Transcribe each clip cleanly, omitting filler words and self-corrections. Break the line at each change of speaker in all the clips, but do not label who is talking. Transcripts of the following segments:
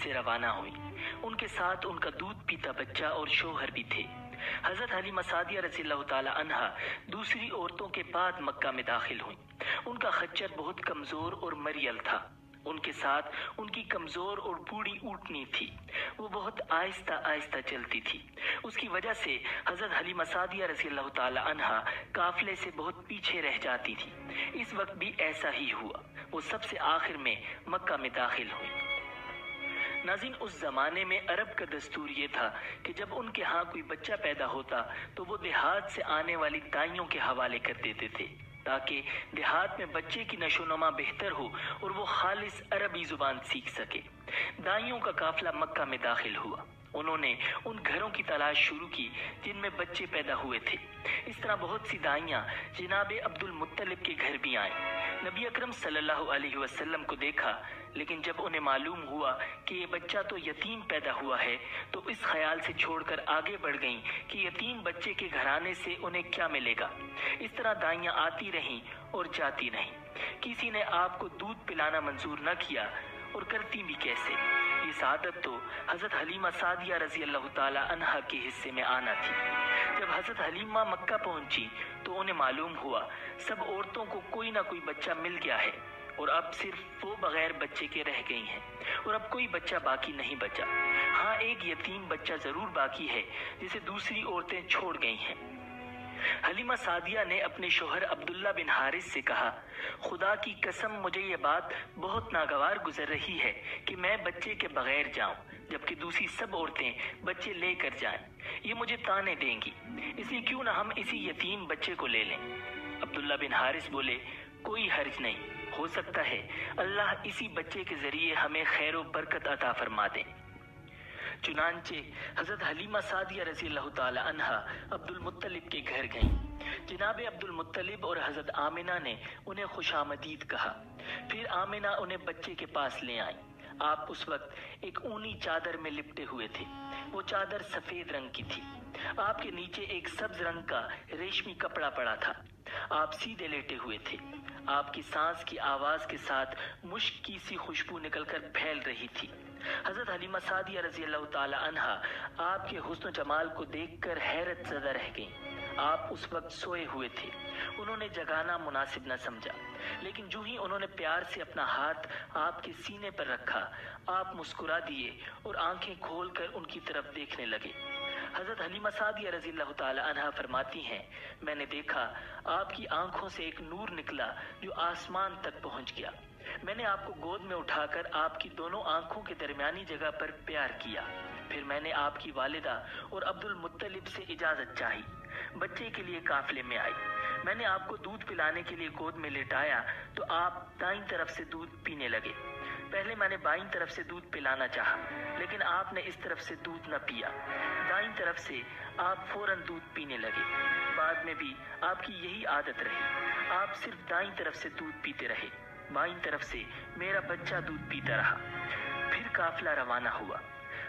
سے روانہ ہوئی۔ ان کے ساتھ ان کا دودھ پیتا بچہ اور شوہر بھی تھے۔ حضرت حلیمہ سعدیہ رضی اللہ تعالی عنہا دوسری عورتوں کے بعد مکہ میں داخل ہوئیں۔ ان کا خچر بہت کمزور اور مریل تھا۔ ان کے ساتھ ان کی کمزور اور بوڑھی اونٹنی تھی۔ وہ بہت آہستہ آہستہ چلتی تھی۔ اس کی وجہ سے حضرت حلیمہ سعدیہ رضی اللہ تعالی عنہا قافلے سے بہت پیچھے رہ جاتی تھی۔ اس وقت بھی ایسا ہی ہوا۔ وہ سب سے آخر میں مکہ میں داخل ہوئی۔ ناظرین، اس زمانے میں عرب کا دستور یہ تھا کہ جب ان کے ہاں کوئی بچہ پیدا ہوتا تو وہ دیہات سے آنے والی دائیوں کے حوالے کر دیتے تھے تاکہ دیہات میں بچے کی نشو و نما بہتر ہو اور وہ خالص عربی زبان سیکھ سکے۔ دائیوں کا قافلہ مکہ میں داخل ہوا۔ انہوں نے ان گھروں کی تلاش شروع کی جن میں بچے پیدا ہوئے تھے۔ اس طرح بہت سی دائیاں جناب عبد المطلب کے گھر بھی آئیں۔ نبی اکرم صلی اللہ علیہ وسلم کو دیکھا، لیکن جب انہیں معلوم ہوا کہ یہ بچہ تو یتیم پیدا ہوا ہے تو اس خیال سے چھوڑ کر آگے بڑھ گئیں کہ یتیم بچے کے گھرانے سے انہیں کیا ملے گا۔ اس طرح دائیاں آتی رہیں اور جاتی رہیں۔ کسی نے آپ کو دودھ پلانا منظور نہ کیا، اور کرتی بھی کیسے؟ یہ سعادت تو حضرت حلیمہ سعدیہ رضی اللہ تعالی عنہا کے حصے میں آنا تھی۔ جب حضرت حلیمہ مکہ پہنچی تو انہیں معلوم ہوا سب عورتوں کو کوئی نہ کوئی بچہ مل گیا ہے اور اب صرف وہ بغیر بچے کے رہ گئی ہیں، اور اب کوئی بچہ باقی نہیں بچا۔ ہاں، ایک یتیم بچہ ضرور باقی ہے جسے دوسری عورتیں چھوڑ گئی ہیں۔ حلیمہ سعدیہ نے اپنے شوہر عبداللہ بن حارث سے کہا، خدا کی قسم مجھے یہ بات بہت ناگوار گزر رہی ہے کہ میں بچے کے بغیر جاؤں جبکہ دوسری سب عورتیں بچے لے کر جائیں۔ یہ مجھے تانے دیں گی، اس لیے کیوں نہ ہم اسی یتیم بچے کو لے لیں۔ عبداللہ بن حارث بولے، کوئی حرج نہیں، ہو سکتا ہے اللہ اسی بچے کے ذریعے ہمیں خیر و برکت عطا فرما دیں۔ چنانچہ حضرت حلیمہ سعدیہ رضی اللہ تعالی عنہا عبد المطلب کے گھر گئیں۔ جناب عبد المطلب اور حضرت آمنہ نے انہیں خوش آمدید کہا۔ پھر آمنہ انہیں بچے کے پاس لے آئیں۔ آپ اس وقت ایک اونی چادر میں لپٹے ہوئے تھے۔ وہ چادر سفید رنگ کی تھی۔ آپ کے نیچے ایک سبز رنگ کا ریشمی کپڑا پڑا تھا۔ آپ سیدھے لیٹے ہوئے تھے۔ آپ کی سانس کی آواز کے ساتھ مشک کی سی خوشبو نکل کر پھیل رہی تھی۔ حضرت حلیمہ سعدیہ رضی اللہ تعالی عنہا آپ کے حسن و جمال کو دیکھ کر حیرت زدہ رہ گئیں۔ آپ اس وقت سوئے ہوئے تھے۔ انہوں نے جگانا مناسب نہ سمجھا، لیکن جو ہی انہوں نے پیار سے اپنا ہاتھ آپ کے سینے پر رکھا، آپ مسکرا دیے اور آنکھیں کھول کر ان کی طرف دیکھنے لگے۔ حضرت حلیمہ سعدیہ رضی اللہ تعالی عنہا فرماتی ہیں، میں نے دیکھا آپ کی آنکھوں سے ایک نور نکلا جو آسمان تک پہنچ گیا۔ میں نے آپ کو گود میں اٹھا کر آپ کی دونوں آنکھوں کے درمیانی جگہ پر پیار کیا۔ پھر میں نے آپ کی والدہ اور عبد المطلب سے اجازت چاہی۔ بچے کے لیے قافلے میں آئی۔ میں نے آپ کو دودھ پلانے کے لیے گود میں لٹایا تو آپ دائیں طرف سے دودھ پینے لگے۔ پہلے میں نے بائیں طرف سے دودھ پلانا چاہا، لیکن آپ نے اس طرف سے دودھ نہ پیا۔ دائیں طرف سے آپ فوراً دودھ پینے لگے۔ بعد میں بھی آپ کی یہی عادت رہی، آپ صرف دائیں طرف سے دودھ پیتے رہے۔ بائیں طرف سے میرا بچہ دودھ پیتا رہا۔ پھر قافلہ روانہ ہوا۔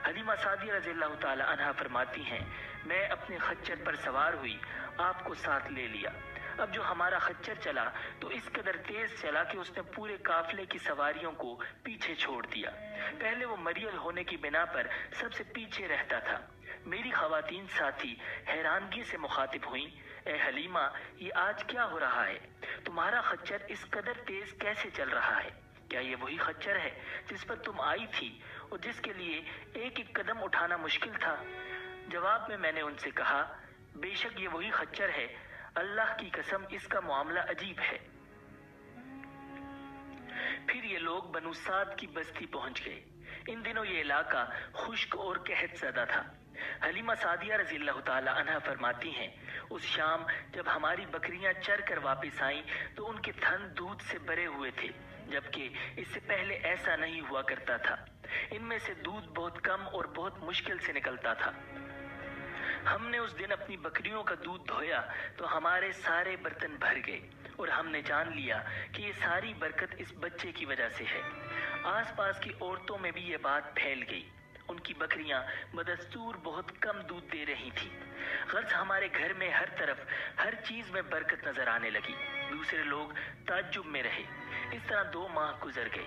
حلیمہ سعدیہ رضی اللہ تعالی عنہا فرماتی ہیں، میں اپنے خچر پر سوار ہوئی، آپ کو ساتھ لے لیا۔ اب جو ہمارا خچر چلا تو اس قدر تیز چلا کہ اس نے پورے قافلے کی سواریوں کو پیچھے چھوڑ دیا۔ پہلے وہ مریل ہونے کی بنا پر سب سے پیچھے رہتا تھا۔ میری خواتین ساتھی حیرانگی سے مخاطب ہوئیں، اے حلیمہ، یہ آج کیا ہو رہا ہے؟ تمہارا خچر اس قدر تیز کیسے چل رہا ہے؟ کیا یہ وہی خچر ہے جس پر تم آئی تھی اور جس کے لیے ایک ایک قدم اٹھانا مشکل تھا؟ جواب میں نے ان سے کہا، بے شک یہ وہی خچر ہے، اللہ کی قسم اس کا معاملہ عجیب ہے۔ پھر یہ لوگ بنو سعد کی بستی پہنچ گئے۔ ان دنوں یہ علاقہ خشک اور قحط زدہ تھا۔ حلیمہ سعدیہ رضی اللہ تعالی عنہا فرماتی ہیں، اس شام جب ہماری بکریاں چر کر واپس آئیں تو ان کے تھن دودھ سے بھرے ہوئے تھے، جبکہ اس سے پہلے ایسا نہیں ہوا کرتا تھا۔ ان میں سے دودھ بہت کم اور بہت مشکل سے نکلتا تھا۔ ہم نے اس دن اپنی بکریوں کا دودھ دھویا تو ہمارے سارے برتن بھر گئے، اور ہم نے جان لیا کہ یہ ساری برکت اس بچے کی وجہ سے ہے۔ آس پاس کی عورتوں میں بھی یہ بات پھیل گئی۔ ان کی بکریاں بدستور بہت کم دودھ دے رہی تھیں۔ غرض ہمارے گھر میں ہر طرف ہر چیز میں برکت نظر آنے لگی۔ دوسرے لوگ تعجب میں رہے۔ اس طرح 2 ماہ گزر گئے۔